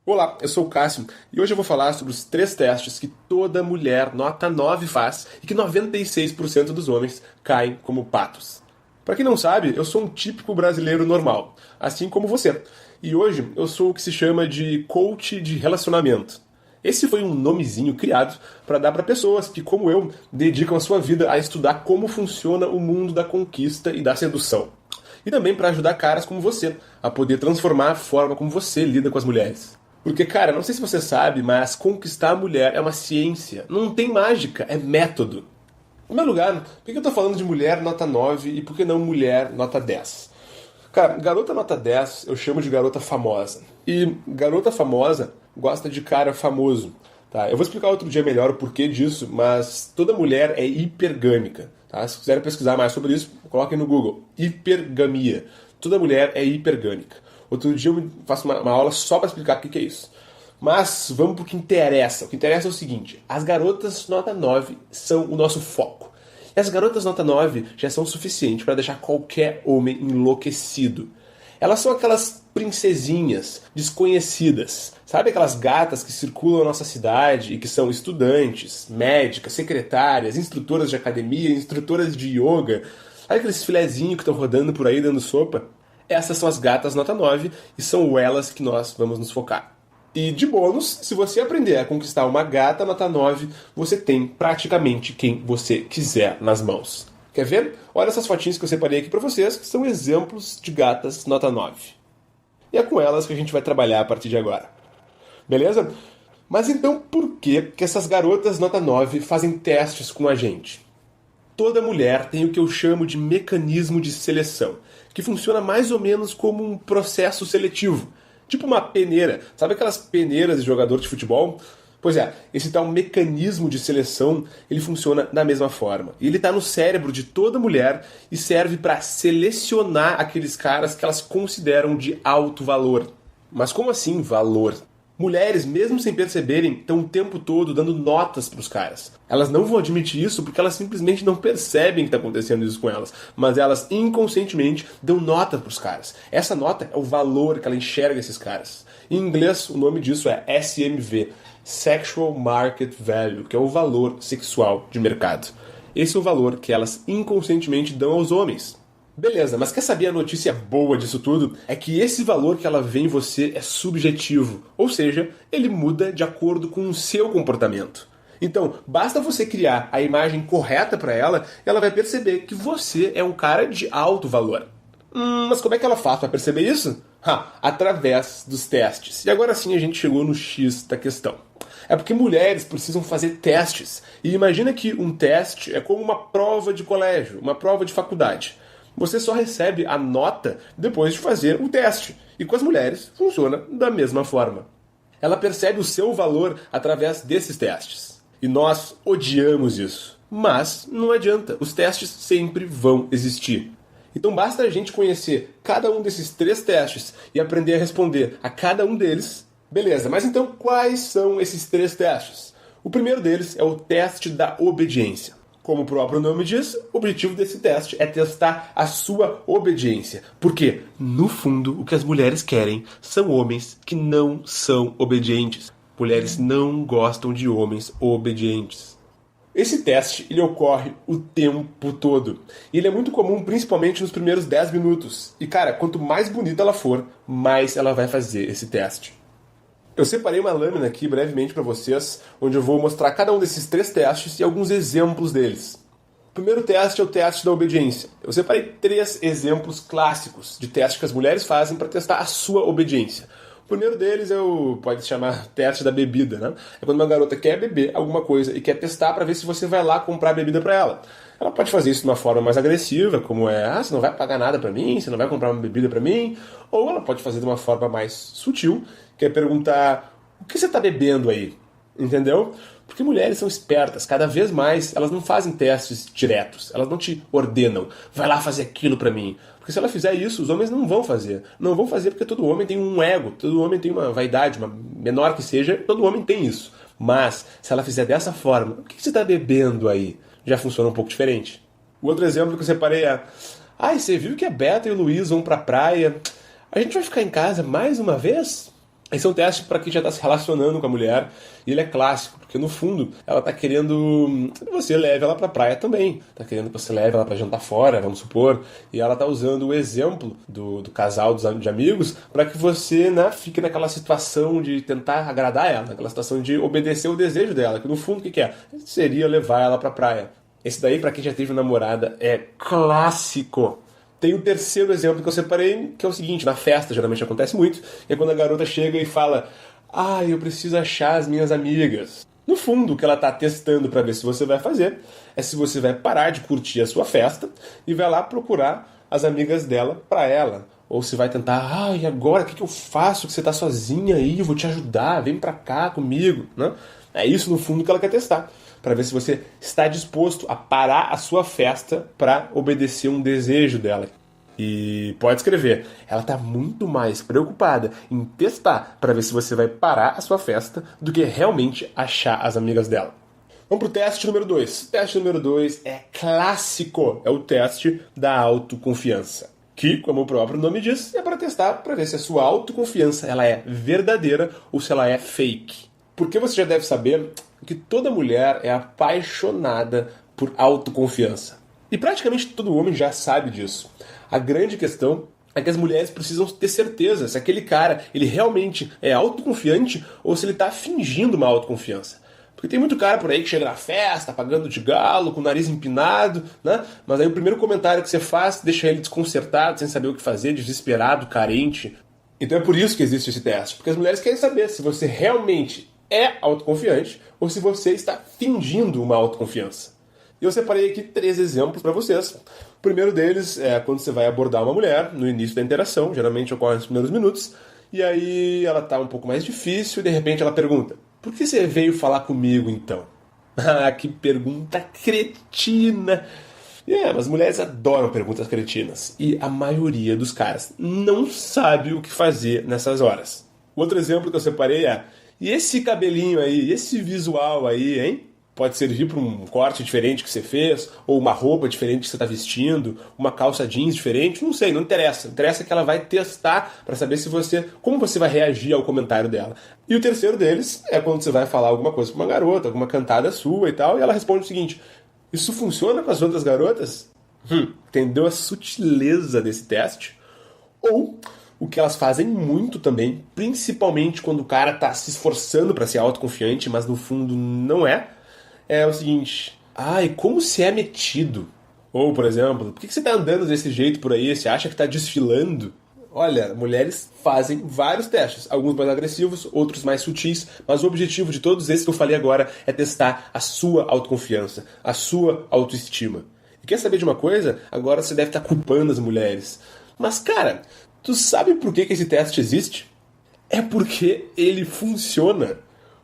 Olá, eu sou o Cássio e hoje eu vou falar sobre os três testes que toda mulher nota 9 faz e que 96% dos homens caem como patos. Para quem não sabe, eu sou um típico brasileiro normal, assim como você. E hoje eu sou o que se chama de coach de relacionamento. Esse foi um nomezinho criado para dar para pessoas que, como eu, dedicam a sua vida a estudar como funciona o mundo da conquista e da sedução. E também para ajudar caras como você a poder transformar a forma como você lida com as mulheres. Porque, cara, não sei se você sabe, mas conquistar a mulher é uma ciência. Não tem mágica, é método. Em primeiro lugar, por que eu tô falando de mulher nota 9 e por que não mulher nota 10? Cara, garota nota 10 eu chamo de garota famosa. E garota famosa gosta de cara famoso. Tá? Eu vou explicar outro dia melhor o porquê disso, mas toda mulher é hipergâmica. Tá? Se quiserem pesquisar mais sobre isso, coloquem no Google. Hipergamia. Toda mulher é hipergâmica. Outro dia eu faço uma aula só para explicar o que é isso. Mas vamos pro que interessa. O que interessa é o seguinte: as garotas nota 9 são o nosso foco. E as garotas nota 9 já são o suficiente para deixar qualquer homem enlouquecido. Elas são aquelas princesinhas desconhecidas. Sabe aquelas gatas que circulam na nossa cidade e que são estudantes, médicas, secretárias, instrutoras de academia, instrutoras de yoga? Sabe aqueles filezinhos que estão rodando por aí dando sopa? Essas são as gatas nota 9 e são elas que nós vamos nos focar. E de bônus, se você aprender a conquistar uma gata nota 9, você tem praticamente quem você quiser nas mãos. Quer ver? Olha essas fotinhas que eu separei aqui para vocês, que são exemplos de gatas nota 9. E é com elas que a gente vai trabalhar a partir de agora. Beleza? Mas então por que essas garotas nota 9 fazem testes com a gente? Toda mulher tem o que eu chamo de mecanismo de seleção, que funciona mais ou menos como um processo seletivo. Tipo uma peneira. Sabe aquelas peneiras de jogador de futebol? Pois é, esse tal mecanismo de seleção, ele funciona da mesma forma. E ele está no cérebro de toda mulher e serve para selecionar aqueles caras que elas consideram de alto valor. Mas como assim valor? Mulheres, mesmo sem perceberem, estão o tempo todo dando notas para os caras. Elas não vão admitir isso porque elas simplesmente não percebem que está acontecendo isso com elas. Mas elas inconscientemente dão nota para os caras. Essa nota é o valor que ela enxerga esses caras. Em inglês, o nome disso é SMV, Sexual Market Value, que é o valor sexual de mercado. Esse é o valor que elas inconscientemente dão aos homens. Beleza, mas quer saber a notícia boa disso tudo? É que esse valor que ela vê em você é subjetivo, ou seja, ele muda de acordo com o seu comportamento. Então, basta você criar a imagem correta para ela e ela vai perceber que você é um cara de alto valor. Mas como é que ela faz para perceber isso? Através dos testes. E agora sim a gente chegou no X da questão. É porque mulheres precisam fazer testes. E imagina que um teste é como uma prova de colégio, uma prova de faculdade. Você só recebe a nota depois de fazer o teste. E com as mulheres funciona da mesma forma. Ela percebe o seu valor através desses testes. E nós odiamos isso. Mas não adianta, os testes sempre vão existir. Então basta a gente conhecer cada um desses três testes e aprender a responder a cada um deles. Beleza, mas então quais são esses três testes? O primeiro deles é o teste da obediência. Como o próprio nome diz, o objetivo desse teste é testar a sua obediência. Porque, no fundo, o que as mulheres querem são homens que não são obedientes. Mulheres não gostam de homens obedientes. Esse teste ele ocorre o tempo todo. E ele é muito comum, principalmente nos primeiros 10 minutos. E, cara, quanto mais bonita ela for, mais ela vai fazer esse teste. Eu separei uma lâmina aqui brevemente para vocês, onde eu vou mostrar cada um desses três testes e alguns exemplos deles. O primeiro teste é o teste da obediência. Eu separei três exemplos clássicos de testes que as mulheres fazem para testar a sua obediência. O primeiro deles pode se chamar teste da bebida, né? É quando uma garota quer beber alguma coisa e quer testar para ver se você vai lá comprar bebida para ela. Ela pode fazer isso de uma forma mais agressiva, como você não vai pagar nada para mim, você não vai comprar uma bebida para mim. Ou ela pode fazer de uma forma mais sutil, que é perguntar, o que você está bebendo aí? Entendeu? Porque mulheres são espertas, cada vez mais elas não fazem testes diretos, elas não te ordenam, vai lá fazer aquilo pra mim. Porque se ela fizer isso, os homens não vão fazer. Não vão fazer porque todo homem tem um ego, todo homem tem uma vaidade, uma menor que seja, todo homem tem isso. Mas, se ela fizer dessa forma, o que você está bebendo aí? Já funciona um pouco diferente. O outro exemplo que eu separei é, você viu que a Beta e o Luiz vão pra praia? A gente vai ficar em casa mais uma vez? Esse é um teste para quem já está se relacionando com a mulher, e ele é clássico, porque no fundo ela está querendo que você leve ela para a praia também, está querendo que você leve ela para jantar fora, vamos supor, e ela está usando o exemplo do casal de amigos para que você, né, fique naquela situação de tentar agradar ela, naquela situação de obedecer o desejo dela, que no fundo o que é? Seria levar ela para a praia. Esse daí, para quem já teve namorada, é clássico. Tem o terceiro exemplo que eu separei, que é o seguinte: na festa geralmente acontece muito, é quando a garota chega e fala: "Ah, eu preciso achar as minhas amigas". No fundo, o que ela está testando para ver se você vai fazer é se você vai parar de curtir a sua festa e vai lá procurar as amigas dela para ela. Ou se vai tentar: e agora o que eu faço? Que você está sozinha aí, eu vou te ajudar, vem para cá comigo, né? É isso no fundo que ela quer testar, para ver se você está disposto a parar a sua festa para obedecer um desejo dela. E pode escrever, ela está muito mais preocupada em testar para ver se você vai parar a sua festa do que realmente achar as amigas dela. Vamos para o teste número 2. O teste número 2 é clássico, é o teste da autoconfiança. Que, como o próprio nome diz, é para testar, para ver se a sua autoconfiança ela é verdadeira ou se ela é fake. Porque você já deve saber que toda mulher é apaixonada por autoconfiança. E praticamente todo homem já sabe disso. A grande questão é que as mulheres precisam ter certeza se aquele cara ele realmente é autoconfiante ou se ele está fingindo uma autoconfiança. Porque tem muito cara por aí que chega na festa, pagando de galo, com o nariz empinado, né? Mas aí o primeiro comentário que você faz deixa ele desconcertado, sem saber o que fazer, desesperado, carente. Então é por isso que existe esse teste. Porque as mulheres querem saber se você realmente é autoconfiante ou se você está fingindo uma autoconfiança. E eu separei aqui 3 exemplos para vocês. O primeiro deles é quando você vai abordar uma mulher no início da interação, geralmente ocorre nos primeiros minutos, e aí ela está um pouco mais difícil e de repente ela pergunta: "Por que você veio falar comigo então?" Ah, que pergunta cretina! Mas as mulheres adoram perguntas cretinas e a maioria dos caras não sabe o que fazer nessas horas. Outro exemplo que eu separei é: "E esse cabelinho aí, esse visual aí, hein? Pode servir para um corte diferente que você fez, ou uma roupa diferente que você está vestindo, uma calça jeans diferente, não sei, não interessa. Interessa que ela vai testar para saber como você vai reagir ao comentário dela." E o terceiro deles é quando você vai falar alguma coisa para uma garota, alguma cantada sua e tal, e ela responde o seguinte: "Isso funciona com as outras garotas?" Entendeu a sutileza desse teste? Ou o que elas fazem muito também, principalmente quando o cara tá se esforçando para ser autoconfiante, mas no fundo não é o seguinte: "Ai, como você é metido." Ou, por exemplo: "Por que você tá andando desse jeito por aí? Você acha que tá desfilando?" Olha, mulheres fazem vários testes, alguns mais agressivos, outros mais sutis, mas o objetivo de todos esses que eu falei agora é testar a sua autoconfiança, a sua autoestima. E quer saber de uma coisa? Agora você deve estar culpando as mulheres. Mas, cara, tu sabe por que esse teste existe? É porque ele funciona.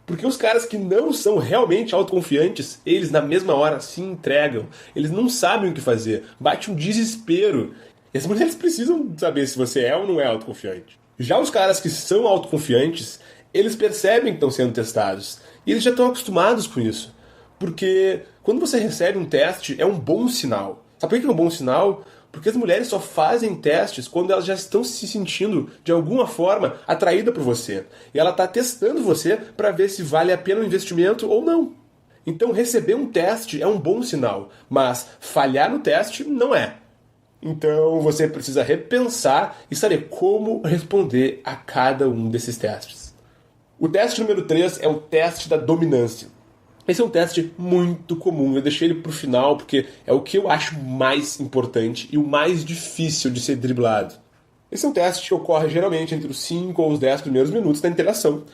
Porque os caras que não são realmente autoconfiantes, eles na mesma hora se entregam. Eles não sabem o que fazer. Bate um desespero. E as mulheres precisam saber se você é ou não é autoconfiante. Já os caras que são autoconfiantes, eles percebem que estão sendo testados. E eles já estão acostumados com isso. Porque quando você recebe um teste, é um bom sinal. Sabe por que é um bom sinal? Porque as mulheres só fazem testes quando elas já estão se sentindo, de alguma forma, atraída por você. E ela está testando você para ver se vale a pena o investimento ou não. Então, receber um teste é um bom sinal, mas falhar no teste não é. Então, você precisa repensar e saber como responder a cada um desses testes. O teste número 3 é o teste da dominância. Esse é um teste muito comum, eu deixei ele pro final porque é o que eu acho mais importante e o mais difícil de ser driblado. Esse é um teste que ocorre geralmente entre os 5 ou os 10 primeiros minutos da interação.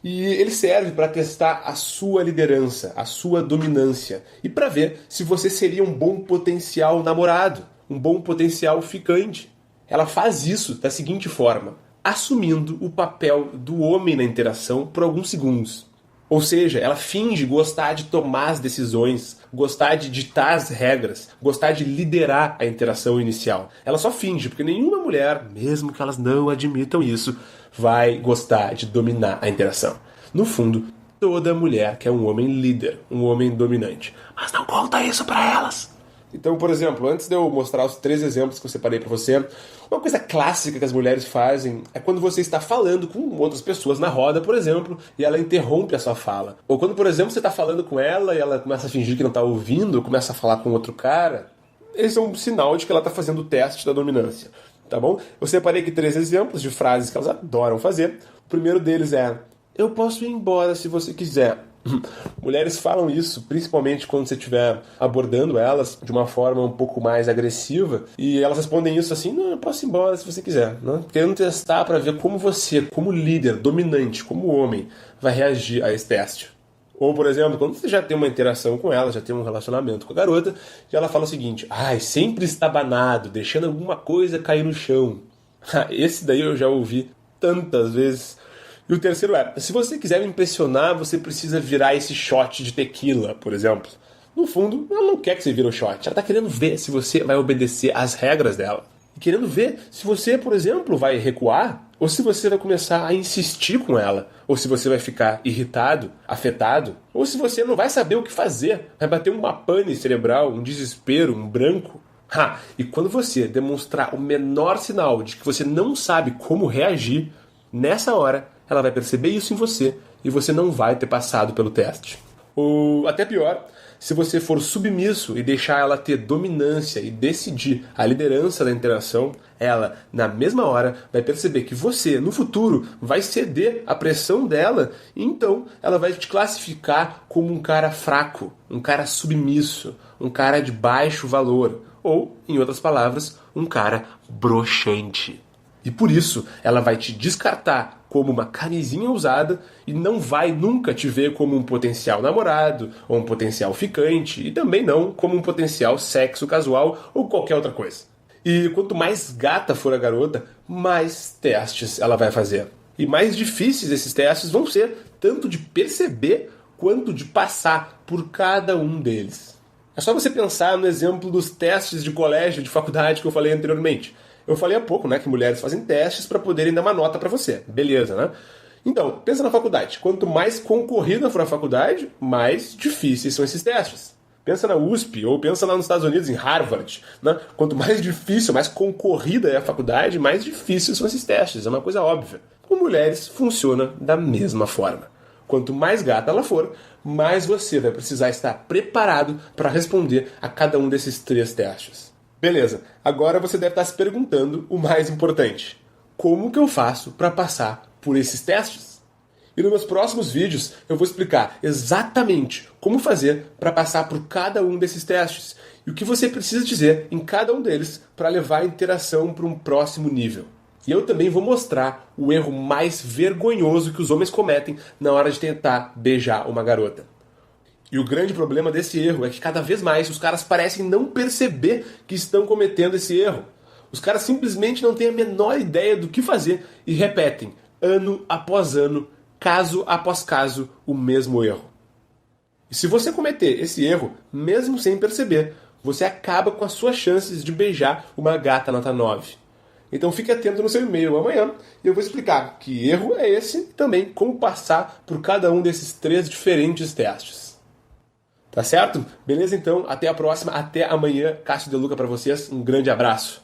E ele serve para testar a sua liderança, a sua dominância, e para ver se você seria um bom potencial namorado, um bom potencial ficante. Ela faz isso da seguinte forma: assumindo o papel do homem na interação por alguns segundos. Ou seja, ela finge gostar de tomar as decisões, gostar de ditar as regras, gostar de liderar a interação inicial. Ela só finge, porque nenhuma mulher, mesmo que elas não admitam isso, vai gostar de dominar a interação. No fundo, toda mulher quer um homem líder, um homem dominante. Mas não conta isso pra elas. Então, por exemplo, antes de eu mostrar os 3 exemplos que eu separei para você, uma coisa clássica que as mulheres fazem é quando você está falando com outras pessoas na roda, por exemplo, e ela interrompe a sua fala. Ou quando, por exemplo, você está falando com ela e ela começa a fingir que não está ouvindo, ou começa a falar com outro cara. Esse é um sinal de que ela está fazendo o teste da dominância. Tá bom? Eu separei aqui 3 exemplos de frases que elas adoram fazer. O primeiro deles é: eu posso ir embora se você quiser. Mulheres falam isso, principalmente quando você estiver abordando elas de uma forma um pouco mais agressiva, e elas respondem isso assim: não, eu posso ir embora se você quiser, né? Querendo testar para ver como você, como líder, dominante, como homem, vai reagir a esse teste. Ou, por exemplo, quando você já tem uma interação com ela, já tem um relacionamento com a garota, e ela fala o seguinte: ai, sempre estabanado, deixando alguma coisa cair no chão. Esse daí eu já ouvi tantas vezes. E o terceiro é: se você quiser me impressionar, você precisa virar esse shot de tequila, por exemplo. No fundo, ela não quer que você vire o shot. Ela está querendo ver se você vai obedecer às regras dela. E querendo ver se você, por exemplo, vai recuar, ou se você vai começar a insistir com ela, ou se você vai ficar irritado, afetado, ou se você não vai saber o que fazer, vai bater uma pane cerebral, um desespero, um branco. E quando você demonstrar o menor sinal de que você não sabe como reagir, nessa hora ela vai perceber isso em você e você não vai ter passado pelo teste. Ou até pior, se você for submisso e deixar ela ter dominância e decidir a liderança da interação, ela, na mesma hora, vai perceber que você, no futuro, vai ceder à pressão dela e então ela vai te classificar como um cara fraco, um cara submisso, um cara de baixo valor, ou, em outras palavras, um cara broxante. E por isso, ela vai te descartar como uma camisinha usada e não vai nunca te ver como um potencial namorado ou um potencial ficante e também não como um potencial sexo casual ou qualquer outra coisa. E quanto mais gata for a garota, mais testes ela vai fazer. E mais difíceis esses testes vão ser, tanto de perceber quanto de passar por cada um deles. É só você pensar no exemplo dos testes de colégio, de faculdade que eu falei anteriormente. Eu falei há pouco, né, que mulheres fazem testes para poderem dar uma nota para você. Beleza, né? Então, pensa na faculdade. Quanto mais concorrida for a faculdade, mais difíceis são esses testes. Pensa na USP, ou pensa lá nos Estados Unidos, em Harvard. Né? Quanto mais difícil, mais concorrida é a faculdade, mais difíceis são esses testes. É uma coisa óbvia. Com mulheres, funciona da mesma forma. Quanto mais gata ela for, mais você vai precisar estar preparado para responder a cada um desses 3 testes. Beleza, agora você deve estar se perguntando o mais importante: como que eu faço para passar por esses testes? E nos meus próximos vídeos eu vou explicar exatamente como fazer para passar por cada um desses testes e o que você precisa dizer em cada um deles para levar a interação para um próximo nível. E eu também vou mostrar o erro mais vergonhoso que os homens cometem na hora de tentar beijar uma garota. E o grande problema desse erro é que cada vez mais os caras parecem não perceber que estão cometendo esse erro. Os caras simplesmente não têm a menor ideia do que fazer e repetem, ano após ano, caso após caso, o mesmo erro. E se você cometer esse erro, mesmo sem perceber, você acaba com as suas chances de beijar uma gata nota 9. Então fique atento no seu e-mail amanhã e eu vou explicar que erro é esse e também como passar por cada um desses 3 diferentes testes. Tá certo? Beleza então? Até a próxima, até amanhã. Cássio De Luca pra vocês. Um grande abraço.